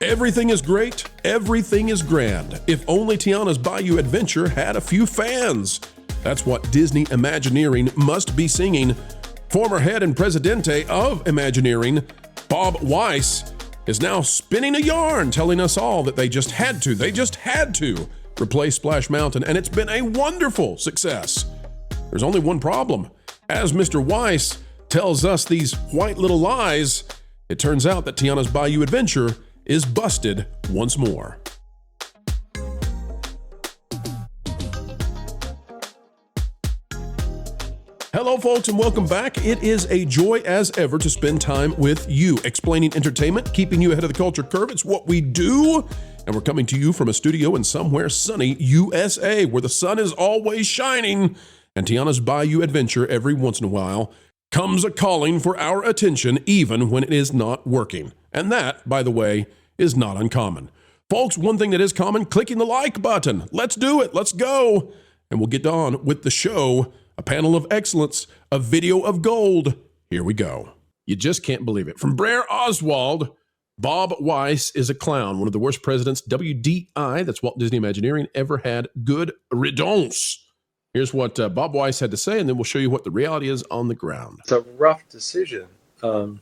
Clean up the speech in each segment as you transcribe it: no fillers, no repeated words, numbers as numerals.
Everything is great, everything is grand. If only Tiana's Bayou Adventure had a few fans. That's what Disney Imagineering must be singing. Former head and presidente of Imagineering, Bob Weiss, is now spinning a yarn telling us all that they just had to replace Splash Mountain, and it's been a wonderful success. There's only one problem. As Mr. Weiss tells us these white little lies, it turns out that Tiana's Bayou Adventure is busted once more. Hello, folks, and welcome back. It is a joy as ever to spend time with you, explaining entertainment, keeping you ahead of the culture curve. It's what we do, and we're coming to you from a studio in somewhere sunny USA, where the sun is always shining, and Tiana's Bayou Adventure every once in a while comes a calling for our attention, even when it is not working. And that, by the way, is not uncommon. Folks, one thing that is common, clicking the like button. Let's do it. Let's go. And we'll get on with the show. A panel of excellence, a video of gold. Here we go. You just can't believe it. From Brer Oswald, Bob Weiss is a clown. One of the worst presidents WDI, that's Walt Disney Imagineering, ever had. Good riddance. Here's what Bob Weiss had to say, and then we'll show you what the reality is on the ground. It's a rough decision to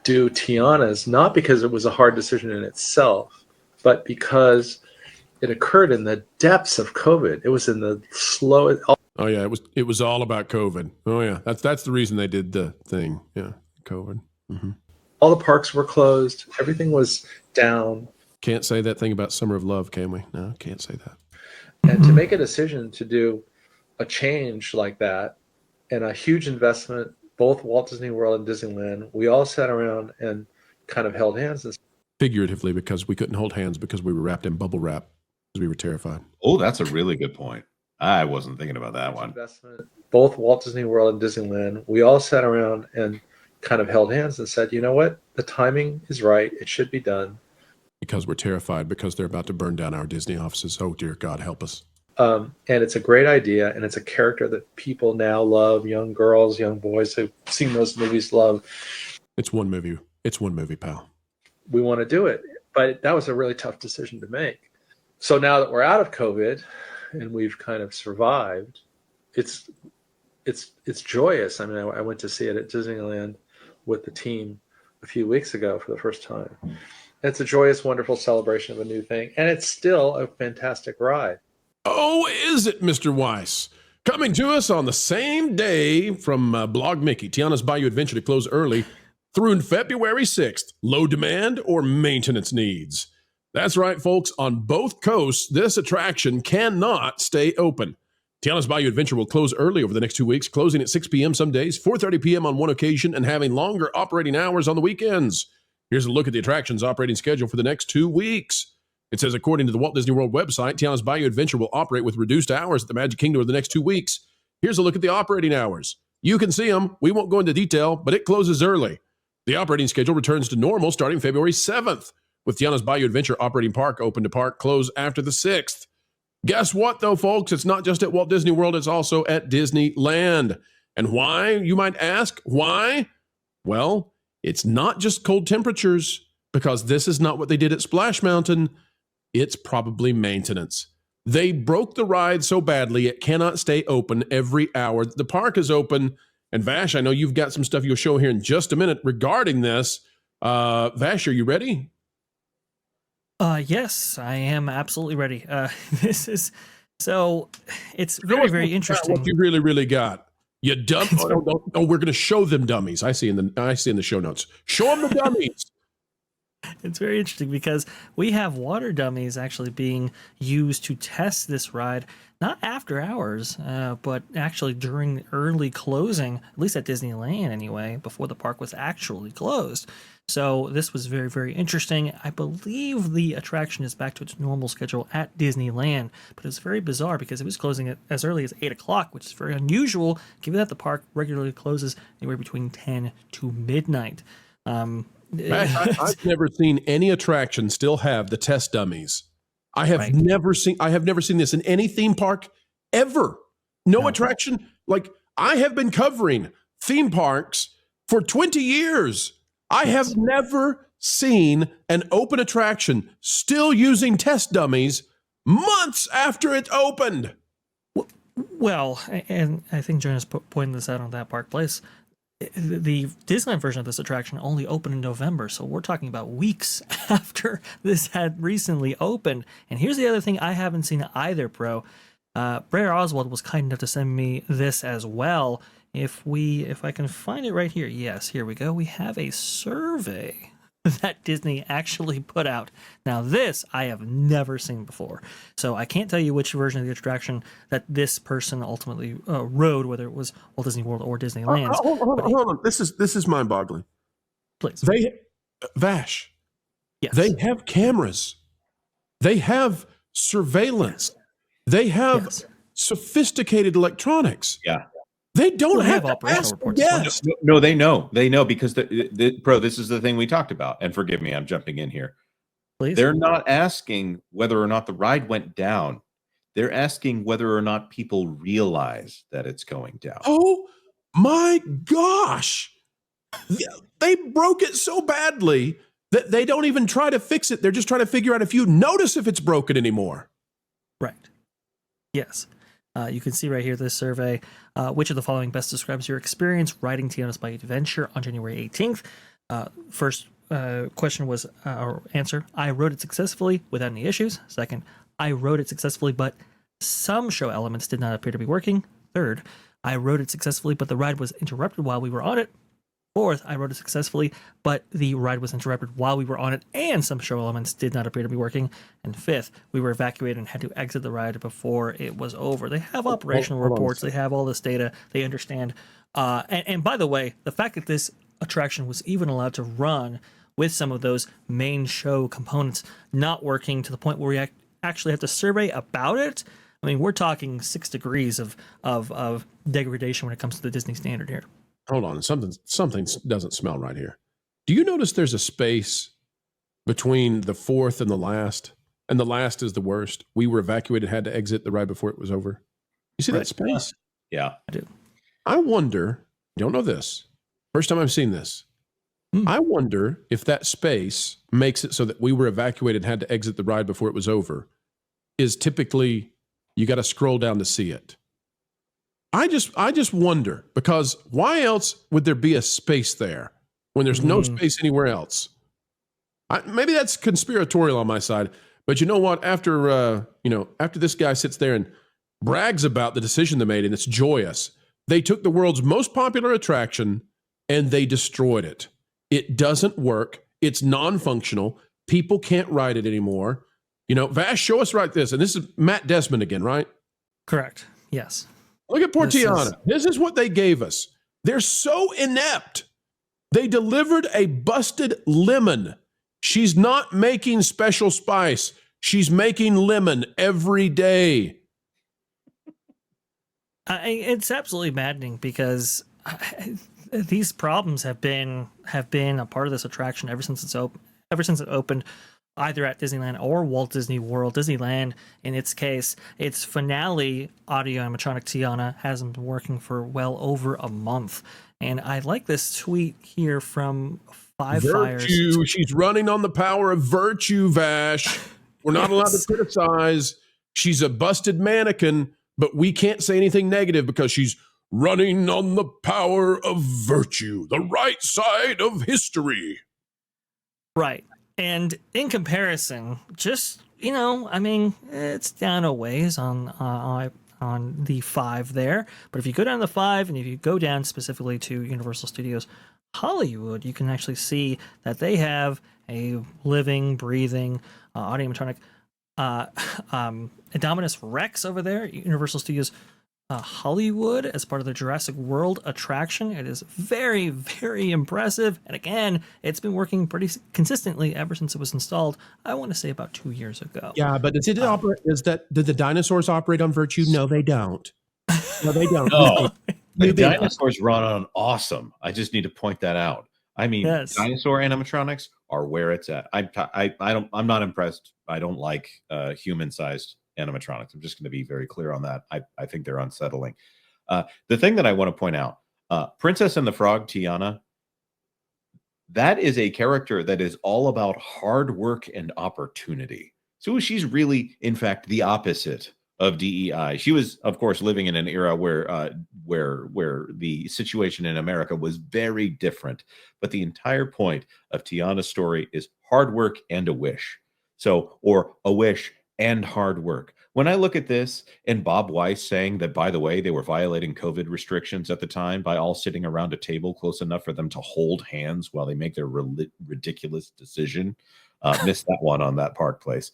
do Tiana's, not because it was a hard decision in itself, but because it occurred in the depths of COVID. It was in the slowest. Oh yeah, it was all about COVID. Oh yeah, that's the reason they did the thing. Yeah, COVID. Mm-hmm. All the parks were closed. Everything was down. Can't say that thing about Summer of Love, can we? No, can't say that. And to make a decision to do a change like that and a huge investment, both Walt Disney World and Disneyland, we all sat around and kind of held hands. Figuratively, because we couldn't hold hands because we were wrapped in bubble wrap because we were terrified. Oh, that's a really good point. I wasn't thinking about that one. Investment, both Walt Disney World and Disneyland, we all sat around and kind of held hands and said, you know what? The timing is right. It should be done. Because we're terrified because they're about to burn down our Disney offices. Oh, dear God, help us. And it's a great idea, and it's a character that people now love, young girls, young boys who've seen those movies love. It's one movie. It's one movie, pal. We want to do it. But that was a really tough decision to make. So now that we're out of COVID and we've kind of survived, it's joyous. I mean, I went to see it at Disneyland with the team a few weeks ago for the first time. It's a joyous, wonderful celebration of a new thing, and it's still a fantastic ride. Oh, is it, Mr. Weiss? Coming to us on the same day from Blog Mickey, Tiana's Bayou Adventure to close early through February 6th. Low demand or maintenance needs? That's right, folks. On both coasts, this attraction cannot stay open. Tiana's Bayou Adventure will close early over the next 2 weeks, closing at 6 p.m. some days, 4:30 p.m. on one occasion, and having longer operating hours on the weekends. Here's a look at the attraction's operating schedule for the next 2 weeks. It says, according to the Walt Disney World website, Tiana's Bayou Adventure will operate with reduced hours at the Magic Kingdom over the next 2 weeks. Here's a look at the operating hours. You can see them. We won't go into detail, but it closes early. The operating schedule returns to normal starting February 7th, with Tiana's Bayou Adventure operating park open to park close after the 6th. Guess what, though, folks? It's not just at Walt Disney World. It's also at Disneyland. And why, you might ask? Why? Well, it's not just cold temperatures, because this is not what they did at Splash Mountain. It's probably maintenance. They broke the ride so badly it cannot stay open every hour the park is open. And Vash, I know you've got some stuff you'll show here in just a minute regarding this. Vash, are you ready? Yes, I am absolutely ready. It's very, very interesting. What you really got? You dumb. Oh, we're going to show them dummies. I see in the show notes. Show them the dummies. It's very interesting because we have water dummies actually being used to test this ride, not after hours, but actually during the early closing, at least at Disneyland anyway, before the park was actually closed. So this was very, very interesting. I believe the attraction is back to its normal schedule at Disneyland, but it's very bizarre because it was closing at as early as 8 o'clock, which is very unusual, given that the park regularly closes anywhere between 10 to midnight. I've never seen any attraction still have the test dummies. I have never seen this in any theme park ever. No attraction. Like, I have been covering theme parks for 20 years. I have never seen an open attraction still using test dummies months after it opened. Well, and I think Jonas pointed this out on That Park Place. The Disneyland version of this attraction only opened in November, so we're talking about weeks after this had recently opened. And here's the other thing I haven't seen either, Pro. Brer Oswald was kind enough to send me this as well. If I can find it right here, yes, here we go. We have a survey that Disney actually put out. Now, this I have never seen before, so I can't tell you which version of the attraction that this person ultimately rode, whether it was Walt Disney World or Disneyland. Hold on. This is mind-boggling. Please, Vash. yes, They have cameras. They have surveillance. They have sophisticated electronics. Yeah. They don't have to operational ask reports. guests. No, they know because Pro, this is the thing we talked about. And forgive me, I'm jumping in here. please. They're not asking whether or not the ride went down. They're asking whether or not people realize that it's going down. Oh my gosh. They broke it so badly that they don't even try to fix it. They're just trying to figure out if you notice if it's broken anymore. Right. Yes. You can see right here this survey. Which of the following best describes your experience riding Tiana's Bayou Adventure on January 18th? First question was, or answer, I rode it successfully without any issues. Second, I rode it successfully, but some show elements did not appear to be working. Third, I rode it successfully, but the ride was interrupted while we were on it. Fourth, I rode it successfully, but the ride was interrupted while we were on it, and some show elements did not appear to be working. And fifth, we were evacuated and had to exit the ride before it was over. They have operational reports. They have all this data. They understand. And by the way, the fact that this attraction was even allowed to run with some of those main show components not working to the point where we actually have to survey about it. I mean, we're talking 6 degrees of degradation when it comes to the Disney standard here. Hold on, something doesn't smell right here. Do you notice there's a space between the fourth and the last is the worst? We were evacuated, had to exit the ride before it was over. You see that space? Yeah. I do. I wonder, don't know this, first time I've seen this. I wonder if that space makes it so that we were evacuated, had to exit the ride before it was over, is typically you got to scroll down to see it. I just wonder, because why else would there be a space there when there's no space anywhere else? Maybe that's conspiratorial on my side, but you know what? After this guy sits there and brags about the decision they made, and it's joyous. They took the world's most popular attraction and they destroyed it. It doesn't work. It's non-functional. People can't ride it anymore. Vash, show us right this. And this is Matt Desmond again, right? Correct. Yes. Look at poor Tiana. This is what they gave us. They're so inept. They delivered a busted lemon. She's not making special spice. She's making lemon every day. It's absolutely maddening because these problems have been a part of this attraction ever since it opened, either at Disneyland or Walt Disney World. Disneyland, in its case, its finale audio animatronic Tiana hasn't been working for well over a month. And I like this tweet here from Five Fires. She's running on the power of virtue, Vash. We're not allowed to criticize. She's a busted mannequin, but we can't say anything negative because she's running on the power of virtue, the right side of history. Right. And in comparison, just, it's down a ways on the 5 there. But if you go down the 5 and if you go down specifically to Universal Studios Hollywood, you can actually see that they have a living, breathing audio-animatronic Indominus Rex over there, Universal Studios Hollywood, as part of the Jurassic World attraction. It is very, very impressive. And again, it's been working pretty consistently ever since it was installed, I want to say about 2 years ago. Yeah, but did the dinosaurs operate on virtue? No, they don't. No, they don't. No, the dinosaurs run on awesome. I just need to point that out. I mean, dinosaur animatronics are where it's at. I'm not impressed. I don't like human-sized animatronics. I'm just going to be very clear on that. I think they're unsettling. The thing that I want to point out, Princess and the Frog, Tiana, that is a character that is all about hard work and opportunity. So she's really, in fact, the opposite of DEI. She was, of course, living in an era where the situation in America was very different. But the entire point of Tiana's story is hard work and a wish. So, or a wish and hard work. When I look at this and Bob Weiss saying that, by the way, they were violating COVID restrictions at the time by all sitting around a table close enough for them to hold hands while they make their ridiculous decision. Missed that one on that Park Place.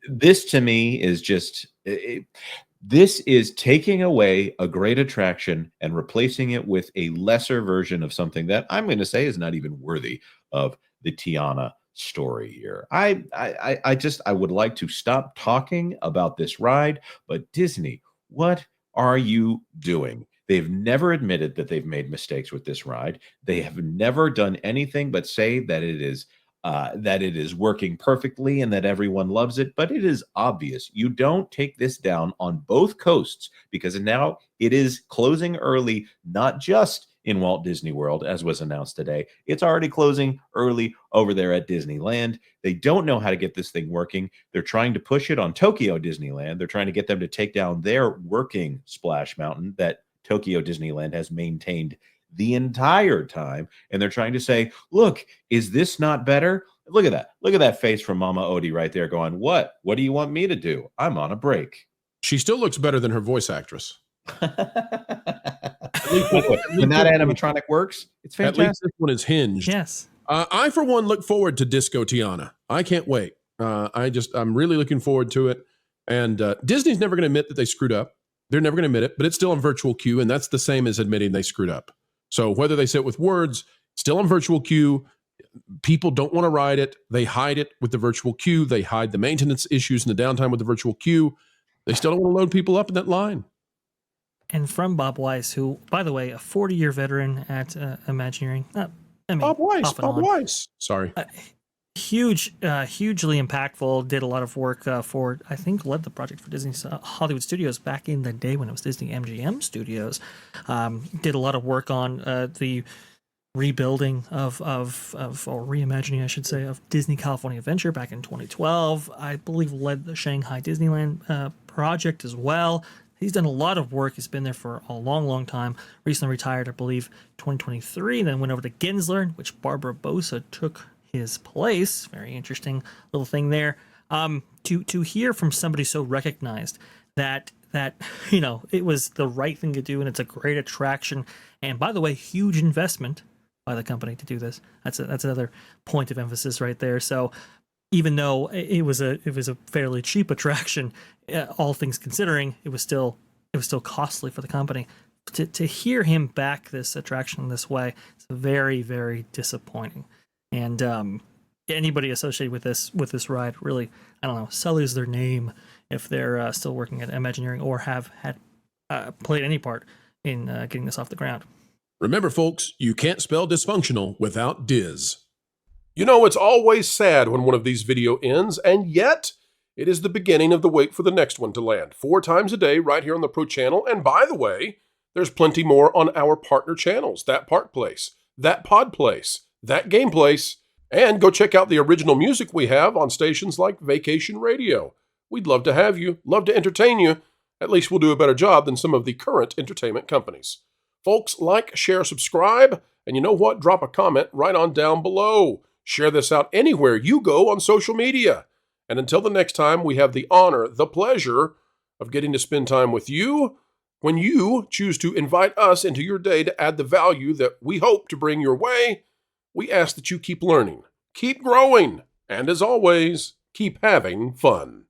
This to me is just, this is taking away a great attraction and replacing it with a lesser version of something that I'm going to say is not even worthy of the Tiana story here. I would like to stop talking about this ride, but Disney, what are you doing? They've never admitted that they've made mistakes with this ride. They have never done anything but say that it is working perfectly and that everyone loves it. But it is obvious you don't take this down on both coasts, because now it is closing early, not just in Walt Disney World, as was announced today. It's already closing early over there at Disneyland. They don't know how to get this thing working. They're trying to push it on Tokyo Disneyland. They're trying to get them to take down their working Splash Mountain that Tokyo Disneyland has maintained the entire time. And they're trying to say, look, is this not better? Look at that. Look at that face from Mama Odie right there going, what? What do you want me to do? I'm on a break. She still looks better than her voice actress. When that animatronic works, it's fantastic. At least this one is hinged. Yes. I, for one, look forward to Disco Tiana. I can't wait. I'm really looking forward to it. And Disney's never going to admit that they screwed up. They're never going to admit it, but it's still on virtual queue, and that's the same as admitting they screwed up. So whether they say it with words, still on virtual queue, people don't want to ride it. They hide it with the virtual queue. They hide the maintenance issues and the downtime with the virtual queue. They still don't want to load people up in that line. And from Bob Weiss, who, by the way, a 40-year veteran at Imagineering. Bob Weiss. Sorry. Hugely impactful. Did a lot of work for, I think, led the project for Disney's Hollywood Studios back in the day when it was Disney MGM Studios. Did a lot of work on the rebuilding or reimagining, I should say, of Disney California Adventure back in 2012. I believe led the Shanghai Disneyland project as well. He's done a lot of work. He's been there for a long, long time. Recently retired, I believe, 2023. Then went over to Gensler, which Barbara Bosa took his place. Very interesting little thing there. To hear from somebody so recognized that it was the right thing to do, and it's a great attraction. And by the way, huge investment by the company to do this. That's another point of emphasis right there. So even though it was a fairly cheap attraction, all things considering, it was still costly for the company. To hear him back this attraction this way, it's very, very disappointing. And anybody associated with this ride really, I don't know, sullies their name if they're still working at Imagineering or have had played any part in getting this off the ground. Remember, folks, you can't spell dysfunctional without Diz. You know, it's always sad when one of these video ends, and yet it is the beginning of the wait for the next one to land. 4 times a day right here on the Pro Channel. And by the way, there's plenty more on our partner channels. That Park Place, That Pod Place, That Game Place, and go check out the original music we have on stations like Vacation Radio. We'd love to have you, love to entertain you. At least we'll do a better job than some of the current entertainment companies. Folks, like, share, subscribe, and you know what? Drop a comment right on down below. Share this out anywhere you go on social media. And until the next time, we have the honor, the pleasure of getting to spend time with you when you choose to invite us into your day to add the value that we hope to bring your way. We ask that you keep learning, keep growing, and as always, keep having fun.